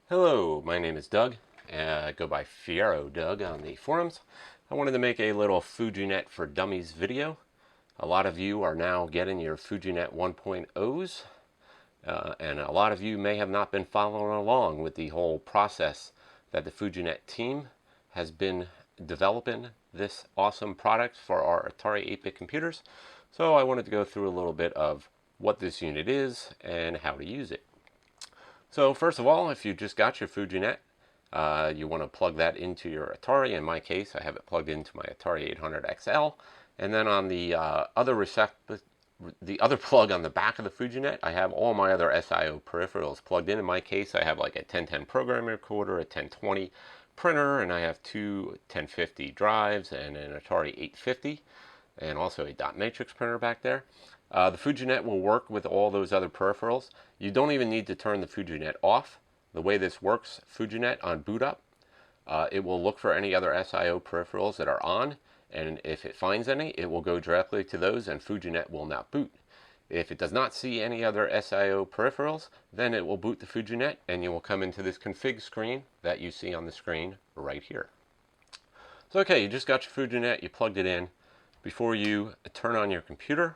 Hello, my name is Doug. I go by Fiero Doug on the forums. I wanted to make a little Fujinet for Dummies video. A lot of you are now getting your Fujinet 1.0s, and a lot of you may have not been following along with the whole process that the Fujinet team has been developing this awesome product for our Atari 8-bit computers. So I wanted to go through a little bit of what this unit is and how to use it. So first of all, if you just got your Fujinet, you want to plug that into your Atari. In my case, I have it plugged into my Atari 800 XL. And then on the other plug on the back of the Fujinet, I have all my other SIO peripherals plugged in. In my case, I have like a 1010 program recorder, a 1020 printer, and I have two 1050 drives and an Atari 850, and also a dot matrix printer back there. The Fujinet will work with all those other peripherals. You don't even need to turn the Fujinet off. The way this works, Fujinet on boot up, it will look for any other SIO peripherals that are on, and if it finds any, it will go directly to those and Fujinet will not boot. If it does not see any other SIO peripherals, then it will boot the Fujinet and you will come into this config screen that you see on the screen right here. So okay, you just got your Fujinet, you plugged it in. Before you turn on your computer,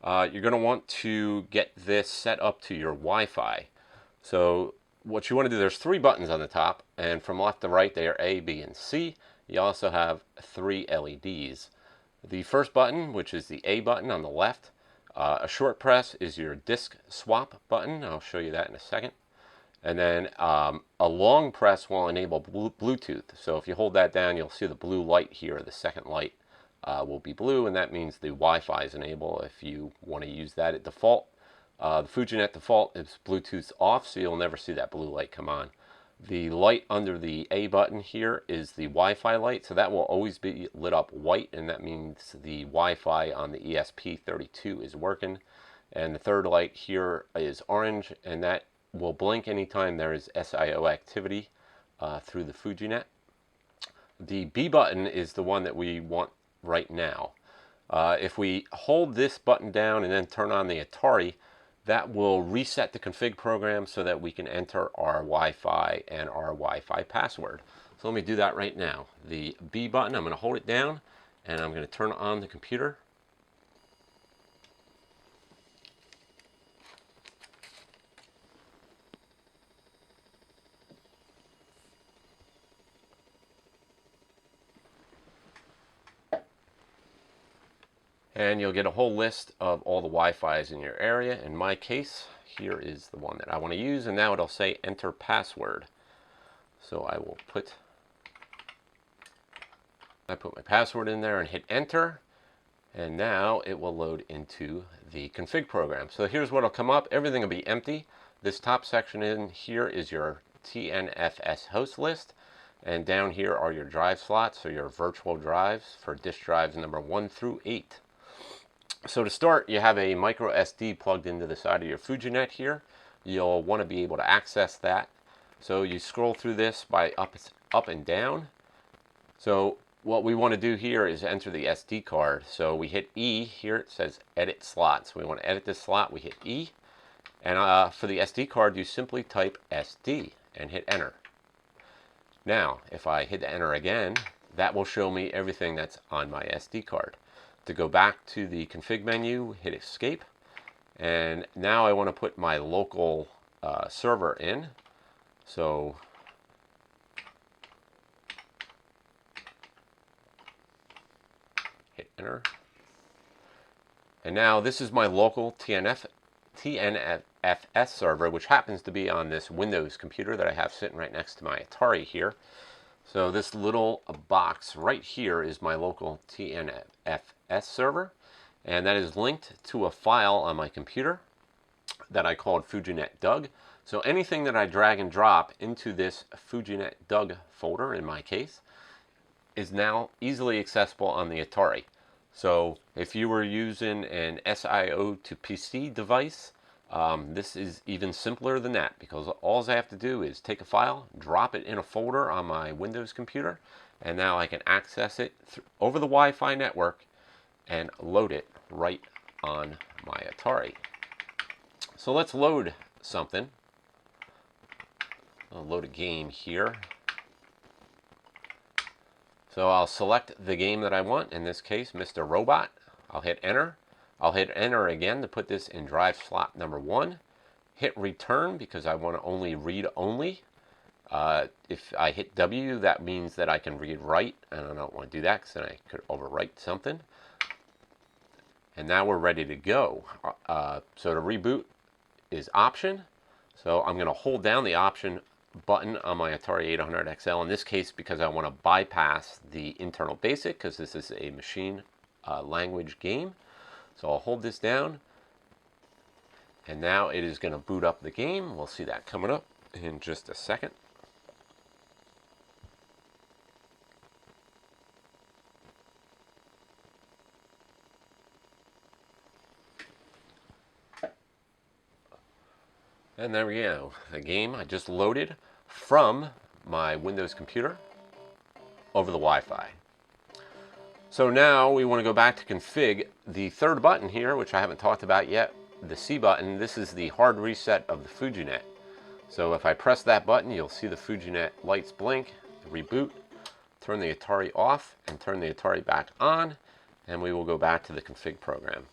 you're going to want to get this set up to your Wi-Fi. So what you want to do, there's three buttons on the top, and from left to right they are A, B, and C. You also have three LEDs. The first button, which is the A button on the left, a short press is your disk swap button. I'll show you that in a second. And then a long press will enable Bluetooth. So if you hold that down, you'll see the blue light here, the second light. Will be blue, and that means the Wi-Fi is enabled if you want to use that at default. The Fujinet default is Bluetooth off, so you'll never see that blue light come on. The light under the A button here is the Wi-Fi light, so that will always be lit up white, and that means the Wi-Fi on the ESP32 is working. And the third light here is orange, and that will blink anytime there is SIO activity through the Fujinet. The B button is the one that we want right now. If we hold this button down and then turn on the Atari, that will reset the config program so that we can enter our Wi-Fi and our Wi-Fi password. So let me do that right now. The B button, I'm going to hold it down and I'm going to turn on the computer. And you'll get a whole list of all the Wi-Fi's in your area. In my case, here is the one that I want to use, and now it'll say enter password. So I will put my password in there and hit enter, and now it will load into the config program. So here's what will come up. Everything will be empty. This top section in here is your TNFS host list, and down here are your drive slots, so your virtual drives for disk drives number 1 through 8. So to start, you have a micro SD plugged into the side of your Fujinet here. You'll want to be able to access that. So you scroll through this by up and down. So what we want to do here is enter the SD card. So we hit E. Here it says edit slots. We want to edit this slot. We hit E. And for the SD card, you simply type SD and hit enter. Now, if I hit enter again, that will show me everything that's on my SD card. To go back to the config menu, hit escape, and now I want to put my local server in. So hit enter, and now this is my local TNFS server, which happens to be on this Windows computer that I have sitting right next to my Atari here. So this little box right here is my local TNFS server, and that is linked to a file on my computer that I called Fujinet Doug. So anything that I drag and drop into this Fujinet Doug folder, in my case, is now easily accessible on the Atari. So if you were using an SIO to PC device, this is even simpler than that, because all I have to do is take a file, drop it in a folder on my Windows computer, and now I can access it over the Wi-Fi network and load it right on my Atari. So let's load something. I'll load a game here. So I'll select the game that I want, in this case, Mr. Robot. I'll hit enter. I'll hit enter again to put this in drive slot number 1. Hit return because I want to only read only. If I hit W, that means that I can read write, and I don't want to do that because then I could overwrite something. And now we're ready to go. So to reboot is option. So I'm going to hold down the option button on my Atari 800 XL in this case because I want to bypass the internal basic because this is a machine language game. So I'll hold this down, and now it is going to boot up the game. We'll see that coming up in just a second. And there we go. The game I just loaded from my Windows computer over the Wi-Fi. So now we want to go back to config. The third button here, which I haven't talked about yet, the C button, this is the hard reset of the Fujinet. So if I press that button, you'll see the Fujinet lights blink, reboot, turn the Atari off, and turn the Atari back on, and we will go back to the config program.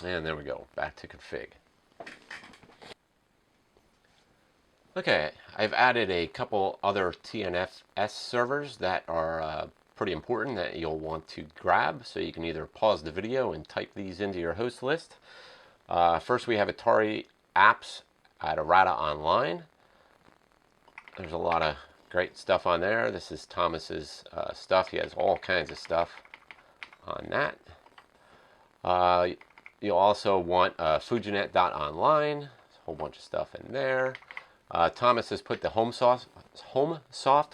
And there we go, back to config. Okay, I've added a couple other TNFS servers that are pretty important that you'll want to grab. So you can either pause the video and type these into your host list. First we have Atari apps at Errata Online. There's a lot of great stuff on there. This is Thomas's stuff. He has all kinds of stuff on that. You'll also want Fujinet.online. There's a whole bunch of stuff in there. Thomas has put the HomeSoft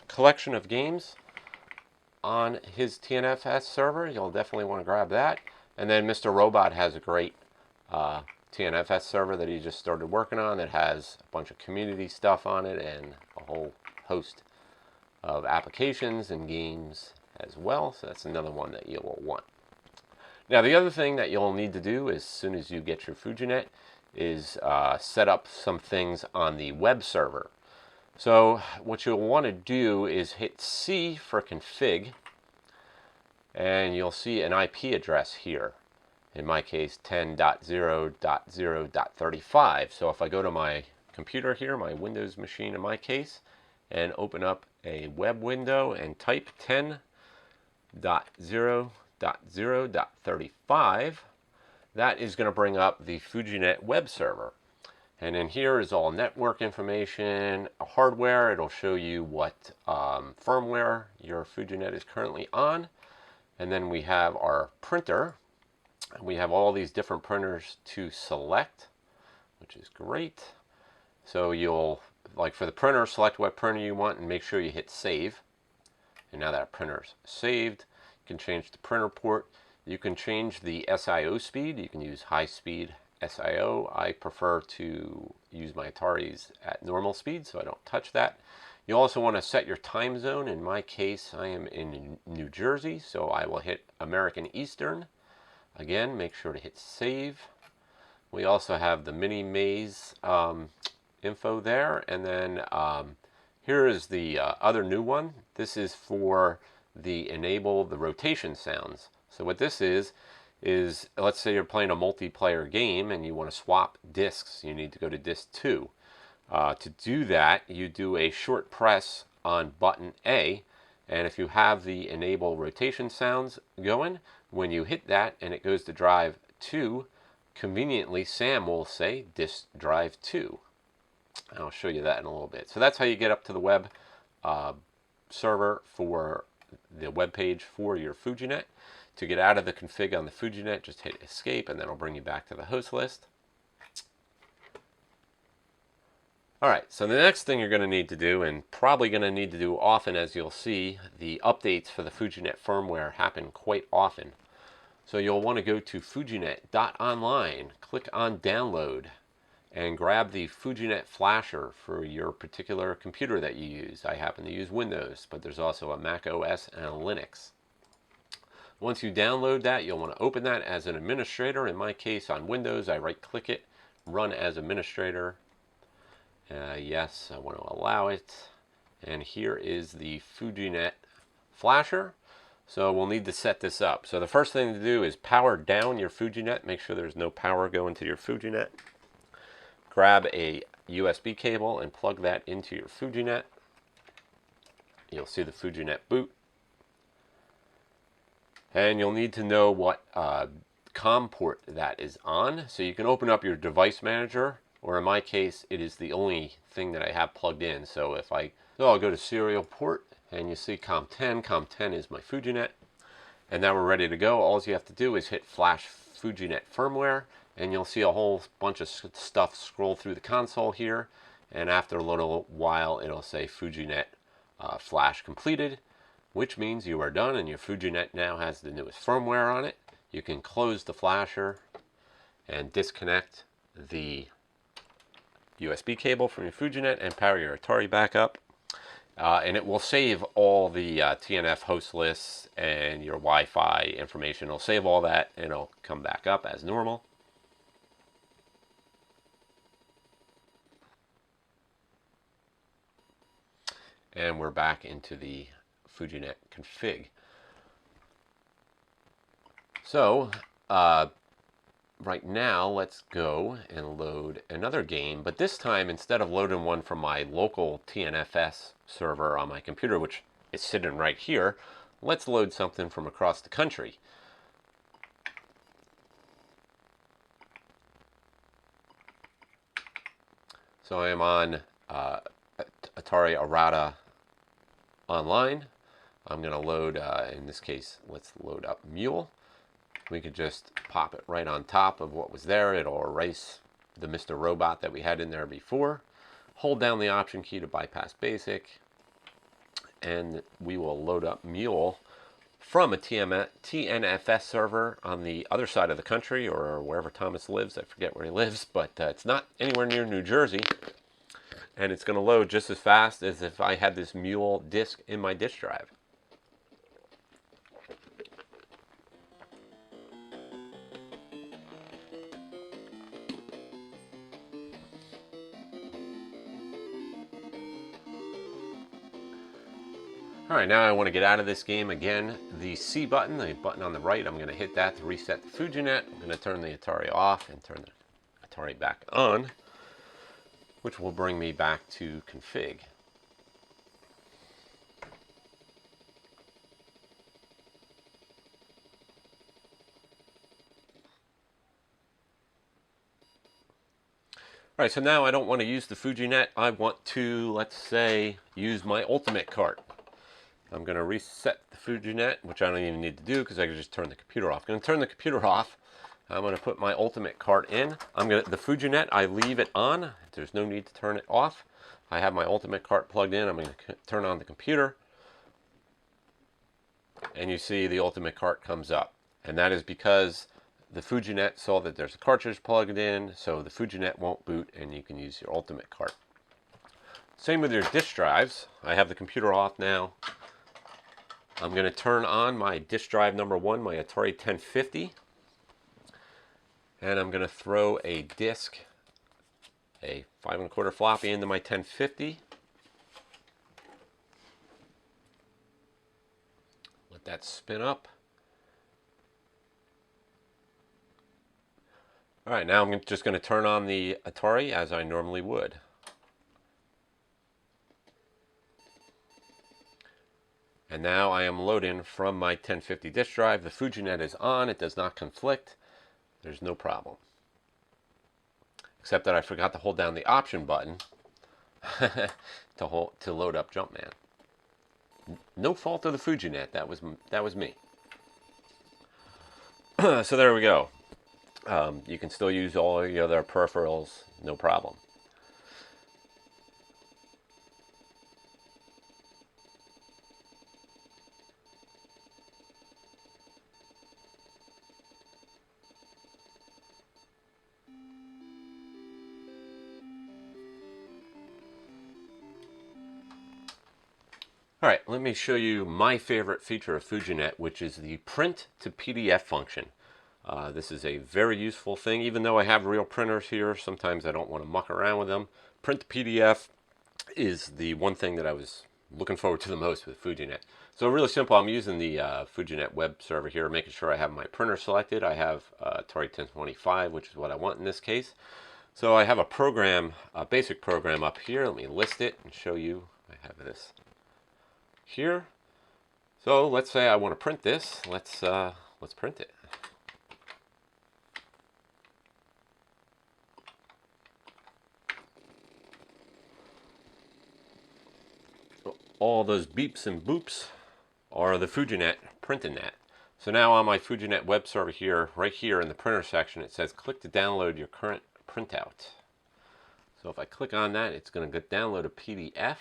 collection of games on his TNFS server. You'll definitely want to grab that. And then Mr. Robot has a great TNFS server that he just started working on that has a bunch of community stuff on it and a whole host of applications and games as well. So that's another one that you will want. Now the other thing that you'll need to do as soon as you get your Fujinet is set up some things on the web server. So what you'll want to do is hit C for config, and you'll see an IP address here. In my case, 10.0.0.35. So if I go to my computer here, my Windows machine in my case, and open up a web window and type 10.0.0.35, that is going to bring up the Fujinet web server. And in here is all network information, hardware. It'll show you what firmware your Fujinet is currently on. And then we have our printer. We have all these different printers to select, which is great. So you'll, like for the printer, select what printer you want and make sure you hit save. And now that printer's saved, you can change the printer port. You can change the SIO speed. You can use high speed SIO. I prefer to use my Ataris at normal speed, so I don't touch that. You also want to set your time zone. In my case, I am in New Jersey, so I will hit American Eastern. Again, make sure to hit save. We also have the mini maze info there, and then here is the other new one. This is for the enable the rotation sounds. So what this is let's say you're playing a multiplayer game and you want to swap discs. You need to go to disc 2. To do that, you do a short press on button A, and if you have the enable rotation sounds going, when you hit that and it goes to drive 2, conveniently Sam will say disk drive 2. I'll show you that in a little bit. So that's how you get up to the web server for the web page for your Fujinet. To get out of the config on the Fujinet, just hit escape and then it'll bring you back to the host list. Alright, so the next thing you're going to need to do, and probably going to need to do often, as you'll see, the updates for the Fujinet firmware happen quite often. So you'll want to go to Fujinet.online, click on download, and grab the Fujinet flasher for your particular computer that you use. I happen to use Windows, but there's also a Mac OS and a Linux. Once you download that, you'll want to open that as an administrator. In my case, on Windows, I right-click it, run as administrator. Yes, I want to allow it. And here is the Fujinet flasher. So we'll need to set this up. So the first thing to do is power down your Fujinet. Make sure there's no power going to your Fujinet. Grab a USB cable and plug that into your Fujinet. You'll see the Fujinet boot. And you'll need to know what COM port that is on. So you can open up your device manager, or in my case, it is the only thing that I have plugged in. So I'll go to serial port, and you see COM10. COM10 is my Fujinet. And now we're ready to go. All you have to do is hit Flash Fujinet firmware, and you'll see a whole bunch of stuff scroll through the console here. And after a little while, it'll say Fujinet flash completed, which means you are done and your Fujinet now has the newest firmware on it. You can close the flasher and disconnect the USB cable from your Fujinet and power your Atari back up. And it will save all the TNF host lists and your Wi-Fi information. It'll save all that and it'll come back up as normal. And we're back into the Fujinet config. So right now let's go and load another game, but this time instead of loading one from my local TNFS server on my computer, which is sitting right here, let's load something from across the country. So I am on Atari Errata Online. I'm going to load, in this case, let's load up Mule. We could just pop it right on top of what was there. It'll erase the Mr. Robot that we had in there before. Hold down the Option key to bypass basic, and we will load up Mule from a TNFS server on the other side of the country, or wherever Thomas lives. I forget where he lives, but it's not anywhere near New Jersey. And it's going to load just as fast as if I had this Mule disk in my disk drive. Alright, now I want to get out of this game again. The C button, the button on the right, I'm going to hit that to reset the Fujinet. I'm going to turn the Atari off and turn the Atari back on, which will bring me back to config. Alright, so now I don't want to use the Fujinet. I want to, let's say, use my Ultimate cart. I'm going to reset the Fujinet, which I don't even need to do because I can just turn the computer off. I'm going to turn the computer off. I'm going to put my Ultimate cart in. The Fujinet, I leave it on. There's no need to turn it off. I have my Ultimate cart plugged in. I'm going to turn on the computer. And you see the Ultimate cart comes up. And that is because the Fujinet saw that there's a cartridge plugged in, so the Fujinet won't boot and you can use your Ultimate cart. Same with your disk drives. I have the computer off now. I'm going to turn on my disk drive number 1, my Atari 1050. And I'm going to throw a disk, a 5 1/4 floppy into my 1050. Let that spin up. Alright, now I'm just going to turn on the Atari as I normally would. And now I am loading from my 1050 disk drive. The Fujinet is on. It does not conflict. There's no problem. Except that I forgot to hold down the Option button to load up Jumpman. No fault of the Fujinet. That was me. So there we go. You can still use all your other peripherals, no problem. let me show you my favorite feature of Fujinet, which is the print to PDF function. This is a very useful thing. Even though I have real printers here, sometimes I don't want to muck around with them. Print to PDF is the one thing that I was looking forward to the most with Fujinet. So really simple. I'm using the Fujinet web server here, making sure I have my printer selected. I have Atari 1025, which is what I want in this case. So I have a program, a basic program up here. Let me list it and show you. I have this here. So let's say I want to print this. Let's print it. All those beeps and boops are the Fujinet printing that. So now on my Fujinet web server here, right here in the printer section, it says click to download your current printout. So if I click on that, it's going to download a PDF.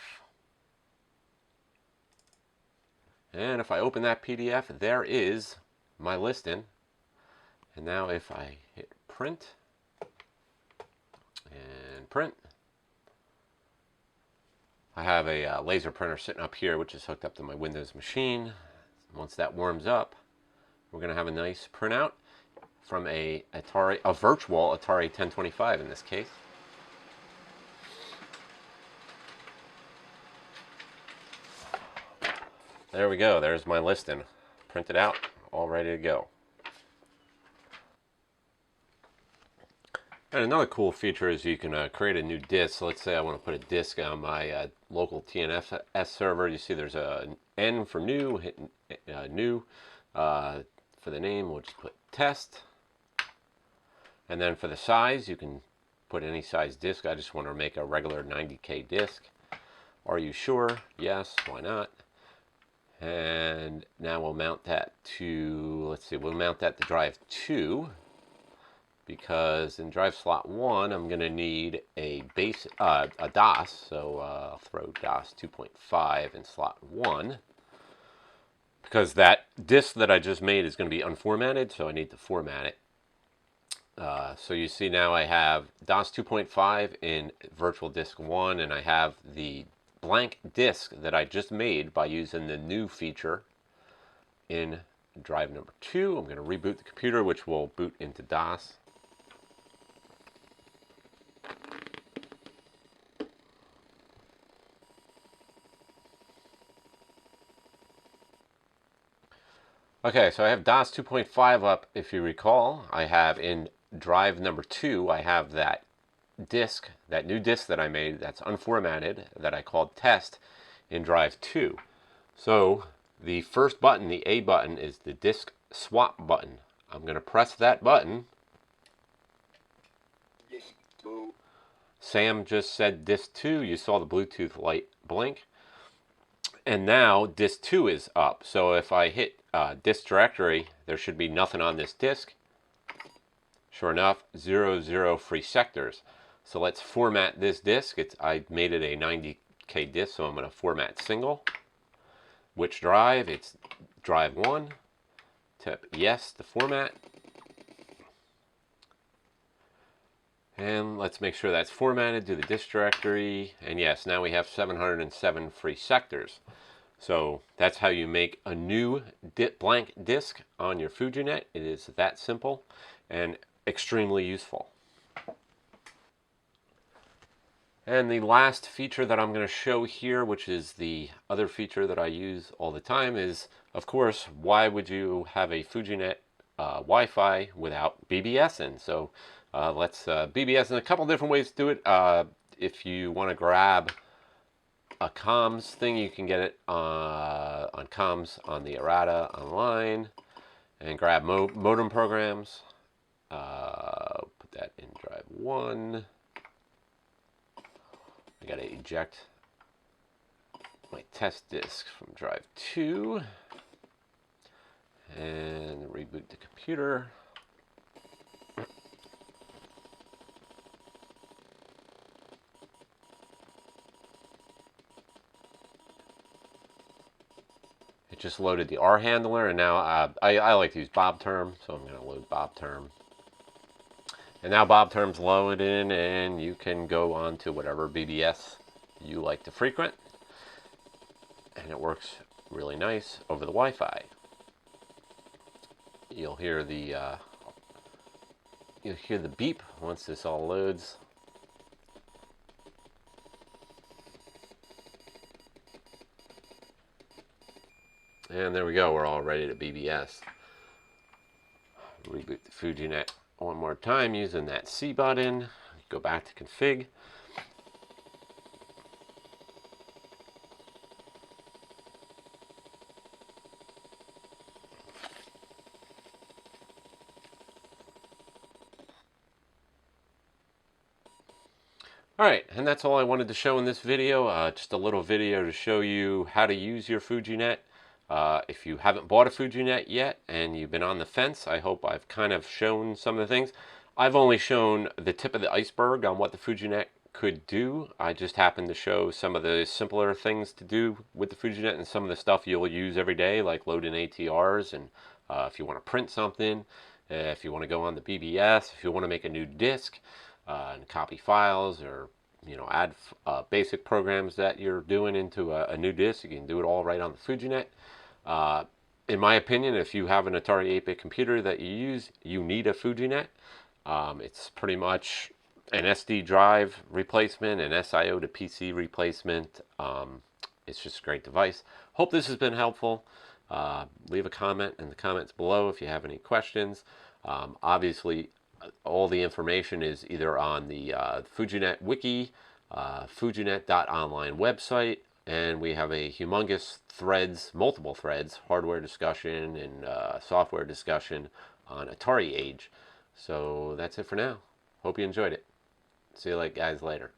And if I open that PDF, there is my listing. And now if I hit print and print, I have a laser printer sitting up here, which is hooked up to my Windows machine. Once that warms up, we're going to have a nice printout from a virtual Atari 1025 in this case. There we go. There's my listing. Printed out, all ready to go. And another cool feature is you can create a new disk. So let's say I want to put a disk on my local TNS server. You see there's a N for new, hit new. For the name, we'll just put test. And then for the size, you can put any size disk. I just want to make a regular 90K disk. Are you sure? Yes, why not? And now we'll mount that to, let's see, we'll mount that to drive 2. Because in drive slot 1, I'm going to need a DOS, so I'll throw DOS 2.5 in slot 1. Because that disk that I just made is going to be unformatted, so I need to format it. So you see now I have DOS 2.5 in virtual disk 1, and I have the blank disk that I just made by using the new feature in drive number 2. I'm going to reboot the computer, which will boot into DOS. Okay, so I have DOS 2.5 up. If you recall, I have in drive number 2, I have that disk, that new disk that I made that's unformatted that I called test in drive 2. So the first button, the A button, is the disk swap button. I'm going to press that button. Sam just said disk 2. You saw the Bluetooth light blink. And now disk 2 is up. So if I hit disk directory, there should be nothing on this disk. Sure enough, 0 free sectors. So let's format this disk. I made it a 90K disk, so I'm going to format single. Which drive? It's drive 1. Tap yes to format. And let's make sure that's formatted. Do the disk directory. And yes, now we have 707 free sectors. So that's how you make a new blank disk on your Fujinet. It is that simple and extremely useful. And the last feature that I'm going to show here, which is the other feature that I use all the time, is, of course, why would you have a Fujinet Wi-Fi without BBSing? So let's BBS in a couple different ways to do it. If you want to grab a comms thing, you can get it on comms on the errata online and grab modem programs. Put that in drive 1. I gotta eject my test disk from drive 2 and reboot the computer. It just loaded the R handler, and now I like to use Bob term, so I'm going to load Bob term. And now Bob term's loaded in, and you can go on to whatever BBS you like to frequent. and it works really nice over the Wi-Fi. You'll hear the beep once this all loads. And there we go, we're all ready to BBS. Reboot the Fujinet one more time using that C button. Go back to config. Alright, and that's all I wanted to show in this video. Just a little video to show you how to use your Fujinet. If you haven't bought a Fujinet yet and you've been on the fence, I hope I've kind of shown some of the things. I've only shown the tip of the iceberg on what the Fujinet could do. I just happened to show some of the simpler things to do with the Fujinet and some of the stuff you'll use every day, like loading ATRs, and if you want to print something, if you want to go on the BBS, if you want to make a new disk, and copy files, or add basic programs that you're doing into a new disk. You can do it all right on the Fujinet. In my opinion, if you have an Atari 8-bit computer that you use, you need a Fujinet. It's pretty much an SD drive replacement, an SIO to PC replacement. It's just a great device. Hope this has been helpful. Leave a comment in the comments below if you have any questions. Obviously, all the information is either on the Fujinet wiki, fujinet.online website, and we have a humongous threads, multiple threads, hardware discussion and software discussion on Atari Age. So that's it for now. Hope you enjoyed it. See you guys later.